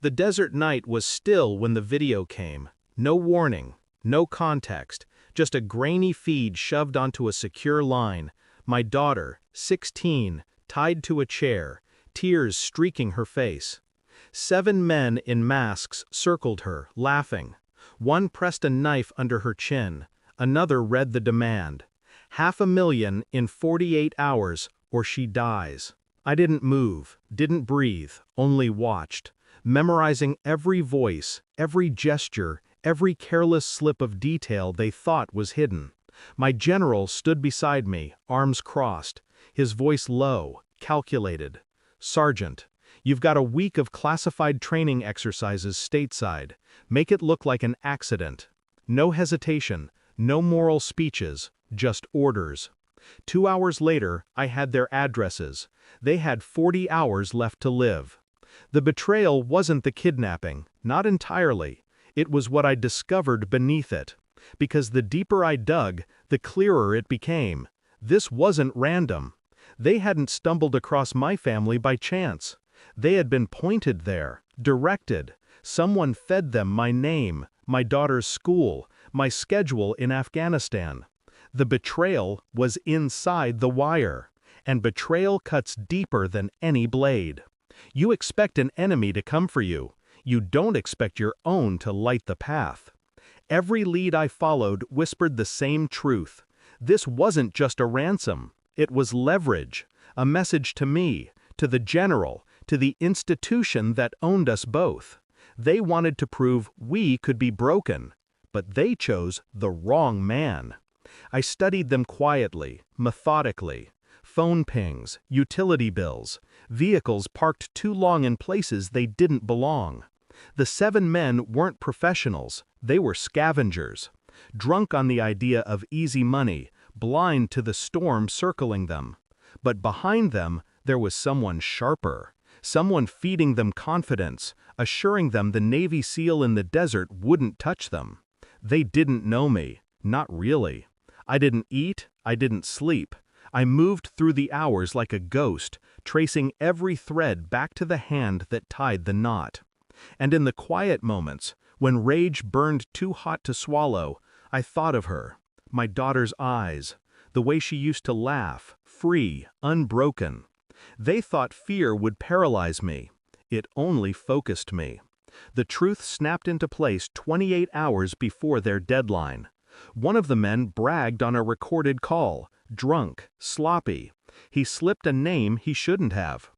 The desert night was still when the video came. No warning, no context, just a grainy feed shoved onto a secure line. My daughter, 16, tied to a chair, tears streaking her face. 7 men in masks circled her, laughing. One pressed a knife under her chin. Another read the demand. 500,000 in 48 hours, or she dies. I didn't move, didn't breathe, only watched, memorizing every voice, every gesture, every careless slip of detail they thought was hidden. My general stood beside me, arms crossed, his voice low, calculated. "Sergeant, you've got a week of classified training exercises stateside. Make it look like an accident. No hesitation, no moral speeches, just orders." 2 hours later, I had their addresses. They had 40 hours left to live. The betrayal wasn't the kidnapping, not entirely. It was what I discovered beneath it. Because the deeper I dug, the clearer it became. This wasn't random. They hadn't stumbled across my family by chance. They had been pointed there, directed. Someone fed them my name, my daughter's school, my schedule in Afghanistan. The betrayal was inside the wire, and betrayal cuts deeper than any blade. You expect an enemy to come for you. You don't expect your own to light the path. Every lead I followed whispered the same truth. This wasn't just a ransom. It was leverage, a message to me, to the general, to the institution that owned us both. They wanted to prove we could be broken, but they chose the wrong man. I studied them quietly, methodically. Phone pings, utility bills, vehicles parked too long in places they didn't belong. The 7 men weren't professionals, they were scavengers. Drunk on the idea of easy money, blind to the storm circling them. But behind them, there was someone sharper. Someone feeding them confidence, assuring them the Navy SEAL in the desert wouldn't touch them. They didn't know me, not really. I didn't eat, I didn't sleep. I moved through the hours like a ghost, tracing every thread back to the hand that tied the knot. And in the quiet moments, when rage burned too hot to swallow, I thought of her, my daughter's eyes, the way she used to laugh, free, unbroken. They thought fear would paralyze me. It only focused me. The truth snapped into place 28 hours before their deadline. One of the men bragged on a recorded call, drunk, sloppy. He slipped a name he shouldn't have.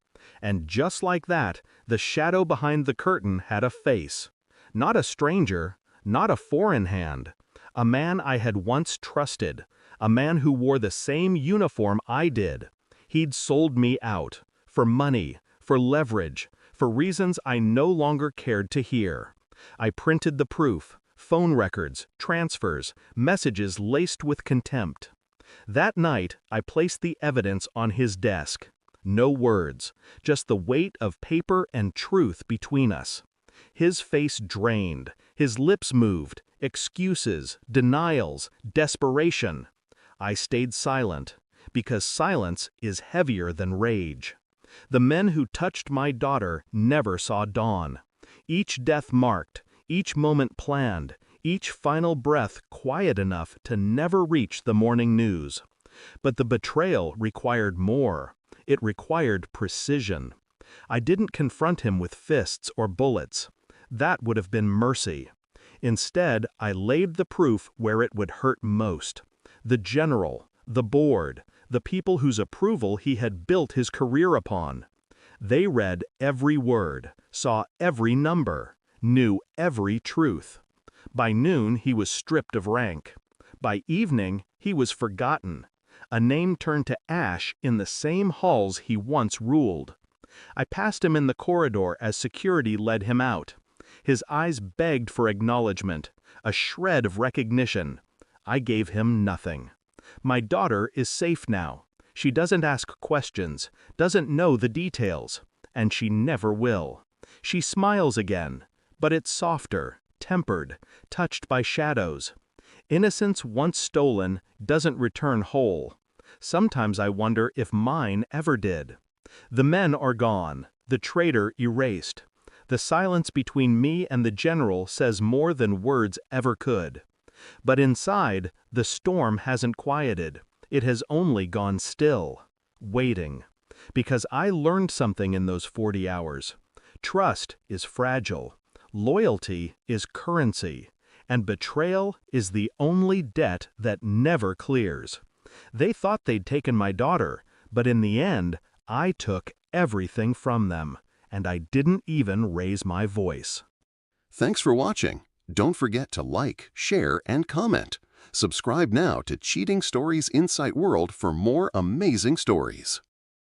And just like that, the shadow behind the curtain had a face. Not a stranger, not a foreign hand. A man I had once trusted. A man who wore the same uniform I did. He'd sold me out. For money, for leverage, for reasons I no longer cared to hear. I printed the proof. Phone records, transfers, messages laced with contempt. That night, I placed the evidence on his desk. No words, just the weight of paper and truth between us. His face drained, his lips moved, excuses, denials, desperation. I stayed silent, because silence is heavier than rage. The men who touched my daughter never saw dawn. Each death marked, each moment planned, each final breath quiet enough to never reach the morning news. But the betrayal required more. It required precision. I didn't confront him with fists or bullets. That would have been mercy. Instead, I laid the proof where it would hurt most. The general, the board, the people whose approval he had built his career upon. They read every word, saw every number, knew every truth. By noon, he was stripped of rank. By evening, he was forgotten. A name turned to ash in the same halls he once ruled. I passed him in the corridor as security led him out. His eyes begged for acknowledgement, a shred of recognition. I gave him nothing. My daughter is safe now. She doesn't ask questions, doesn't know the details, and she never will. She smiles again, but it's softer, tempered, touched by shadows. Innocence once stolen doesn't return whole. Sometimes I wonder if mine ever did. The men are gone, the traitor erased. The silence between me and the general says more than words ever could. But inside, the storm hasn't quieted. It has only gone still, waiting. Because I learned something in those 40 hours. Trust is fragile. Loyalty is currency. And betrayal is the only debt that never clears. They thought they'd taken my daughter, but in the end, I took everything from them, and I didn't even raise my voice. Thanks for watching. Don't forget to like, share, and comment. Subscribe now to Cheating Stories Insight World for more amazing stories.